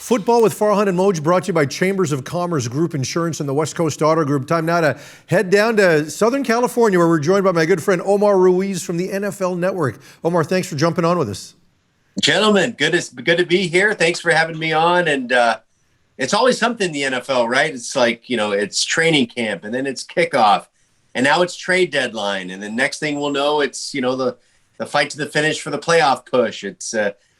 Football with Farhan and Moj brought to you by Chambers of Commerce Group Insurance and the West Coast Auto Group. Time now to head down to Southern California, where we're joined by my good friend Omar Ruiz from the NFL Network. Omar, thanks for jumping on with us. Gentlemen, good to be here. Thanks for having me on. And it's always something in the NFL, right? It's like, it's training camp, and then it's kickoff, and now it's trade deadline. And then next thing we'll know, it's, the fight to the finish for the playoff push.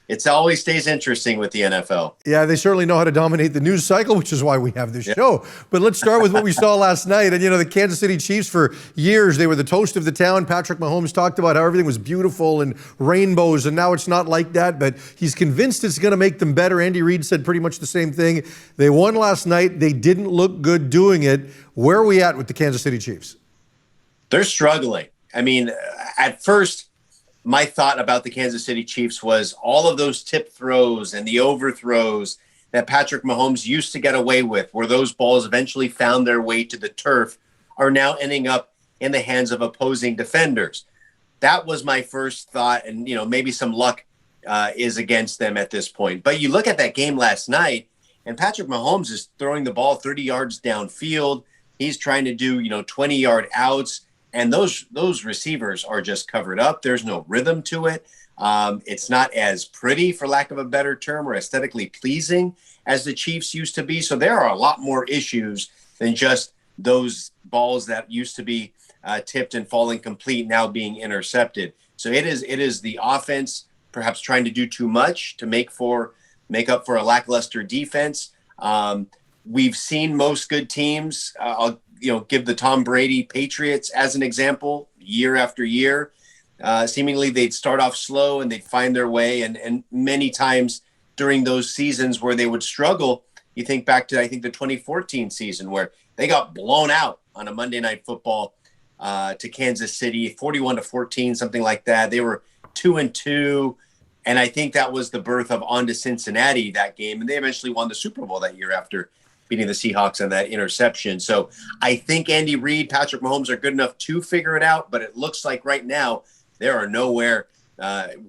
It's always stays interesting with the NFL. Yeah, they certainly know how to dominate the news cycle, which is why we have this show. But let's start with what we saw last night. And, the Kansas City Chiefs, for years, they were the toast of the town. Patrick Mahomes talked about how everything was beautiful and rainbows, and now it's not like that. But he's convinced it's going to make them better. Andy Reid said pretty much the same thing. They won last night. They didn't look good doing it. Where are we at with the Kansas City Chiefs? They're struggling. I mean, at first, my thought about the Kansas City Chiefs was all of those tip throws and the overthrows that Patrick Mahomes used to get away with, where those balls eventually found their way to the turf, are now ending up in the hands of opposing defenders. That was my first thought, and maybe some luck is against them at this point. But you look at that game last night, and Patrick Mahomes is throwing the ball 30 yards downfield. He's trying to do 20-yard outs. And those receivers are just covered up. There's no rhythm to it. It's not as pretty, for lack of a better term, or aesthetically pleasing as the Chiefs used to be. So there are a lot more issues than just those balls that used to be tipped and falling complete now being intercepted. So it is the offense perhaps trying to do too much to make up for a lackluster defense. We've seen most good teams. I'll give the Tom Brady Patriots as an example, year after year. Seemingly they'd start off slow and they'd find their way. And many times during those seasons where they would struggle, you think back to, I think, the 2014 season where they got blown out on a Monday Night Football to Kansas City, 41-14, something like that. They were 2-2. And I think that was the birth of On to Cincinnati that game. And they eventually won the Super Bowl that year after beating the Seahawks on that interception. So I think Andy Reid, Patrick Mahomes are good enough to figure it out, but it looks like right now there are nowhere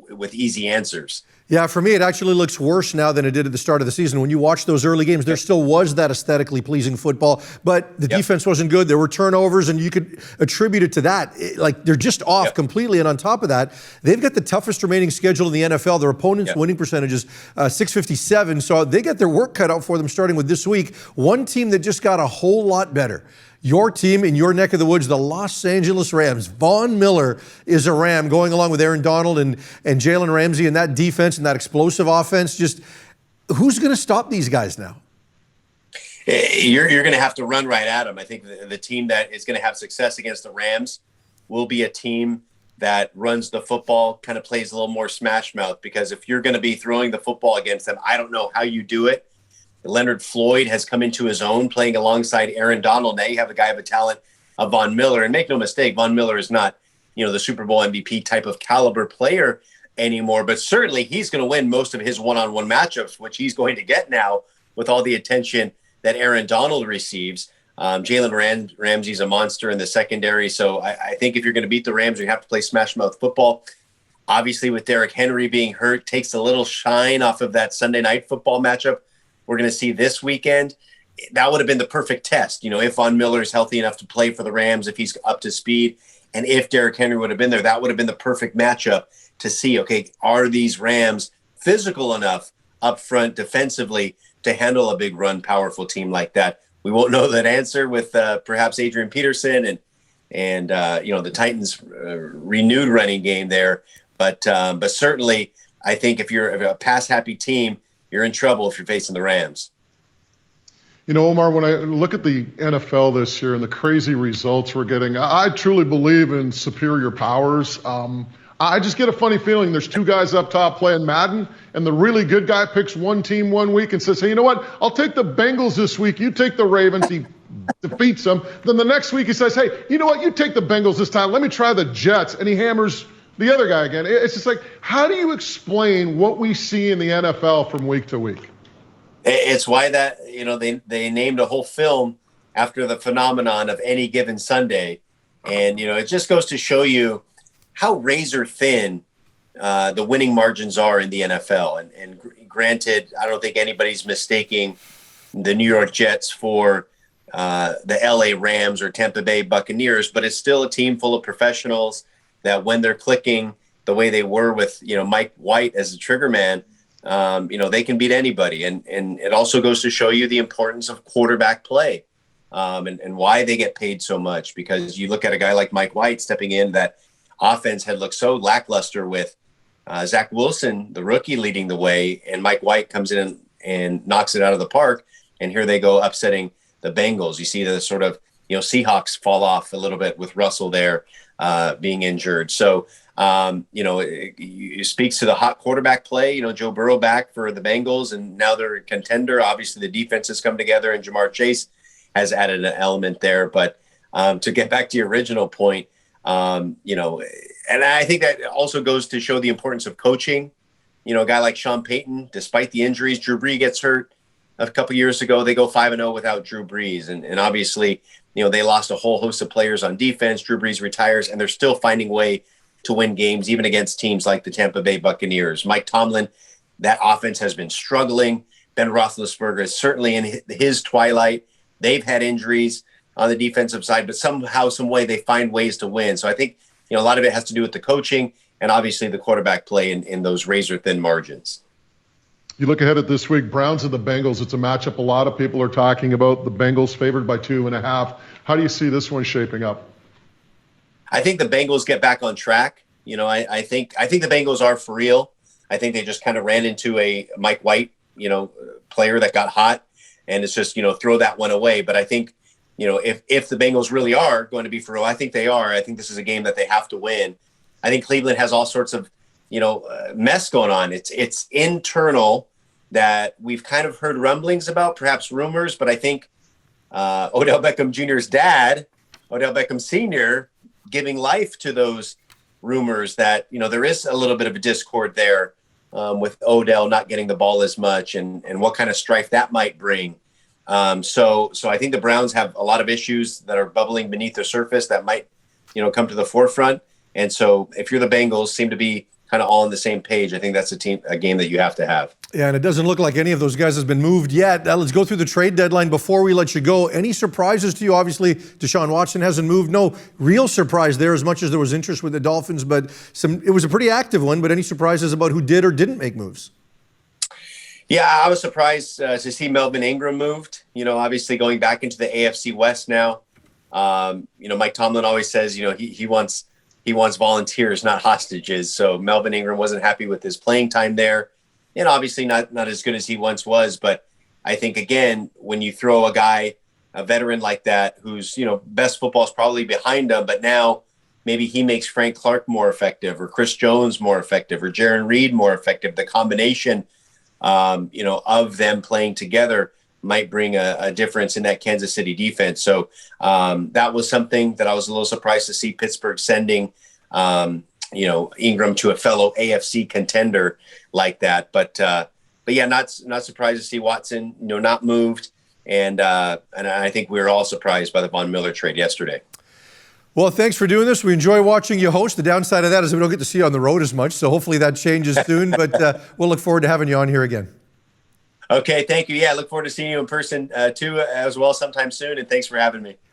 with easy answers. Yeah, for me, it actually looks worse now than it did at the start of the season. When you watch those early games, there still was that aesthetically pleasing football, but the defense wasn't good. There were turnovers, and you could attribute it to that. They're just off completely. And on top of that, they've got the toughest remaining schedule in the NFL. Their opponents' winning percentage is .657, so they got their work cut out for them starting with this week. One team that just got a whole lot better. Your team in your neck of the woods, the Los Angeles Rams. Von Miller is a Ram going along with Aaron Donald and Jalen Ramsey and that defense and that explosive offense. Just who's going to stop these guys now? You're going to have to run right at them. I think the team that is going to have success against the Rams will be a team that runs the football, kind of plays a little more smash mouth, because if you're going to be throwing the football against them, I don't know how you do it. Leonard Floyd has come into his own playing alongside Aaron Donald. Now you have a guy of a talent of Von Miller. And make no mistake, Von Miller is not, the Super Bowl MVP type of caliber player anymore. But certainly he's going to win most of his one-on-one matchups, which he's going to get now with all the attention that Aaron Donald receives. Jalen Ramsey's a monster in the secondary. So I think if you're going to beat the Rams, you have to play smash mouth football. Obviously, with Derrick Henry being hurt, takes a little shine off of that Sunday Night Football matchup we're going to see this weekend. That would have been the perfect test, if Von Miller is healthy enough to play for the Rams, if he's up to speed, and if Derrick Henry would have been there, that would have been the perfect matchup to see, okay, are these Rams physical enough up front defensively to handle a big run, powerful team like that? We won't know that answer with perhaps Adrian Peterson and the Titans' renewed running game there. But certainly, I think if you're a pass-happy team, you're in trouble if you're facing the Rams. Omar, when I look at the NFL this year and the crazy results we're getting, I truly believe in superior powers. I just get a funny feeling there's two guys up top playing Madden, and the really good guy picks one team one week and says, hey, you know what? I'll take the Bengals this week. You take the Ravens. He defeats them. Then the next week he says, hey, you know what? You take the Bengals this time. Let me try the Jets. And he hammers the other guy again. It's just like, how do you explain what we see in the NFL from week to week? It's why that, they named a whole film after the phenomenon of Any Given Sunday. And, it just goes to show you how razor thin the winning margins are in the NFL. And granted, I don't think anybody's mistaking the New York Jets for the LA Rams or Tampa Bay Buccaneers, but it's still a team full of professionals that when they're clicking the way they were with, Mike White as the trigger man, they can beat anybody. And it also goes to show you the importance of quarterback play and why they get paid so much, because you look at a guy like Mike White stepping in, that offense had looked so lackluster with Zach Wilson, the rookie, leading the way, and Mike White comes in and knocks it out of the park. And here they go upsetting the Bengals. You see the sort of, Seahawks fall off a little bit with Russell there being injured. So, it speaks to the hot quarterback play. Joe Burrow back for the Bengals, and now they're a contender. Obviously, the defense has come together, and Jamar Chase has added an element there. But to get back to your original point, and I think that also goes to show the importance of coaching. A guy like Sean Payton, despite the injuries, Drew Brees gets hurt a couple years ago. They go 5-0 without Drew Brees. And obviously, they lost a whole host of players on defense. Drew Brees retires, and they're still finding a way to win games, even against teams like the Tampa Bay Buccaneers. Mike Tomlin, that offense has been struggling. Ben Roethlisberger is certainly in his twilight. They've had injuries on the defensive side, but somehow, some way, they find ways to win. So I think, a lot of it has to do with the coaching and obviously the quarterback play in those razor-thin margins. You look ahead at this week, Browns and the Bengals. It's a matchup a lot of people are talking about. The Bengals favored by 2.5. How do you see this one shaping up? I think the Bengals get back on track. I think the Bengals are for real. I think they just kind of ran into a Mike White, player that got hot, and it's just, throw that one away. But I think, if the Bengals really are going to be for real, I think they are. I think this is a game that they have to win. I think Cleveland has all sorts of, mess going on. It's internal that we've kind of heard rumblings about, perhaps rumors, but I think Odell Beckham Jr.'s dad, Odell Beckham Sr., giving life to those rumors that, there is a little bit of a discord there with Odell not getting the ball as much and what kind of strife that might bring. So I think the Browns have a lot of issues that are bubbling beneath the surface that might, come to the forefront. And so if you're the Bengals, seem to be kind of all on the same page, I think that's a game that you have to have. Yeah, and it doesn't look like any of those guys has been moved yet. Let's go through the trade deadline before we let you go. Any surprises to you? Obviously, Deshaun Watson hasn't moved. No real surprise there, as much as there was interest with the Dolphins, but it was a pretty active one. But any surprises about who did or didn't make moves? Yeah, I was surprised to see Melvin Ingram moved. Obviously going back into the AFC West now. Mike Tomlin always says, he wants volunteers, not hostages. So Melvin Ingram wasn't happy with his playing time there, and obviously not as good as he once was. But I think, again, when you throw a veteran like that, who's, best football is probably behind him, but now maybe he makes Frank Clark more effective, or Chris Jones more effective, or Jaron Reed more effective. The combination, of them playing together might bring a difference in that Kansas City defense. So that was something that I was a little surprised to see Pittsburgh sending, Ingram to a fellow AFC contender like that. But yeah, not surprised to see Watson, not moved. And I think we were all surprised by the Von Miller trade yesterday. Well, thanks for doing this. We enjoy watching you host. The downside of that is we don't get to see you on the road as much, so hopefully that changes soon. But we'll look forward to having you on here again. Okay, thank you. Yeah, I look forward to seeing you in person too as well sometime soon, and thanks for having me.